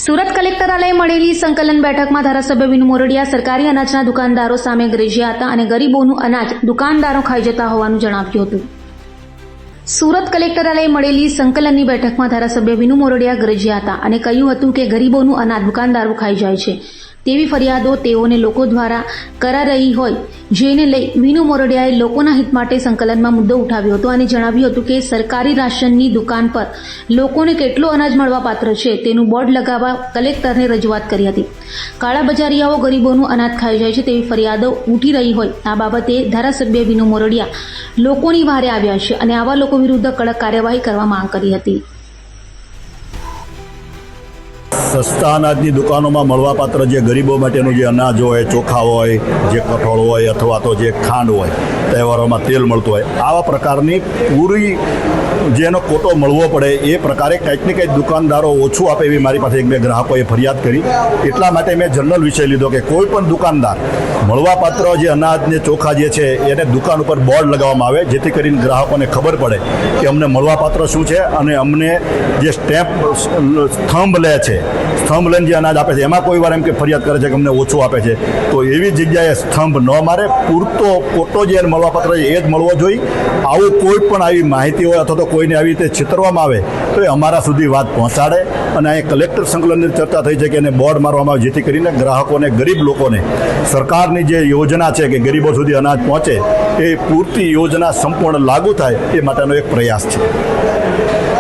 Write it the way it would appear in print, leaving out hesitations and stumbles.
સુરત કલેક્ટરાલયે મળેલી સંકલન બેઠકમાં ધારાસભ્ય વિનુ મોરડિયા સરકારી અનાજના દુકાનદારો સામે ગરજ્યા હતા અને ગરીબોનું અનાજ દુકાનદારો ખાઈ જતા હોવાનું જણાવ્યું હતું. સુરત કલેક્ટરાલયે મળેલી સંકલનની બેઠકમાં ધારાસભ્ય વિનુ મોરડિયા ગરજ્યા હતા અને કહ્યું હતું કે ગરીબોનું અનાજ દુકાનદારો ખાઈ જાય છે તેવી ફરિયાદો તેઓને લોકો દ્વારા કરાઈ હોય, જેને લઈ વિનુ મોરડિયાએ લોકોના હિત માટે સંકલનમાં મુદ્દો ઉઠાવ્યો હતો અને જણાવ્યું હતું કે સરકારી રાશનની દુકાન પર લોકોને કેટલો અનાજ મળવાપાત્ર છે તેનું બોર્ડ લગાવવા કલેક્ટરને રજૂઆત કરી હતી. કાળાબજારિયાઓ ગરીબોનું અનાજ ખાઈ જાય છે તેવી ફરિયાદો ઉઠી રહી હોય, આ બાબતે ધારાસભ્ય વિનુ મોરડિયા લોકોની વહારે આવ્યા છે અને આવા લોકો વિરુદ્ધ કડક કાર્યવાહી કરવા માંગ કરી હતી. સસ્તા અનાજની દુકાનોમાં મળવાપાત્ર જે ગરીબો માટેનું જે અનાજ હોય, ચોખા હોય, જે કઠોળ હોય અથવા તો જે ખાંડ હોય, તહેવારોમાં તેલ મળતું હોય, આવા પ્રકારની પૂરી જેનો કોટો મળવો પડે એ પ્રકારે કંઈક ને કંઈક દુકાનદારો ઓછું આપે એવી મારી પાસે એક બે ગ્રાહકોએ ફરિયાદ કરી. એટલા માટે મેં જનરલ વિષય લીધો કે કોઈ પણ દુકાનદાર મળવાપાત્ર જે અનાજ ને ચોખા જે છે એને દુકાન ઉપર બોર્ડ લગાવવામાં આવે, જેથી કરીને ગ્રાહકોને ખબર પડે કે અમને મળવાપાત્ર શું છે અને અમને જે સ્ટેમ્પ સ્તંભ લે છે, સ્તંભ લઈને જે અનાજ આપે છે એમાં કોઈ વાર એમ કે ફરિયાદ કરે છે કે અમને ઓછું આપે છે, તો એવી જગ્યાએ સ્તંભ ન મારે, પૂરતો કોટો જે મળવાપાત્ર છે એ જ મળવો જોઈએ. આવું કોઈ પણ આવી માહિતી હોય અથવા તો કોઈને આવી રીતે છેતરવામાં આવે તો એ અમારા સુધી વાત પહોંચાડે. અને અહીં કલેક્ટર સંકલનની ચર્ચા થઈ છે કે એને બોર્ડ મારવામાં આવે, જેથી કરીને ગ્રાહકોને, ગરીબ લોકોને સરકારની જે યોજના છે કે ગરીબો સુધી અનાજ પહોંચે એ પૂરતી યોજના સંપૂર્ણ લાગુ થાય એ માટેનો એક પ્રયાસ છે.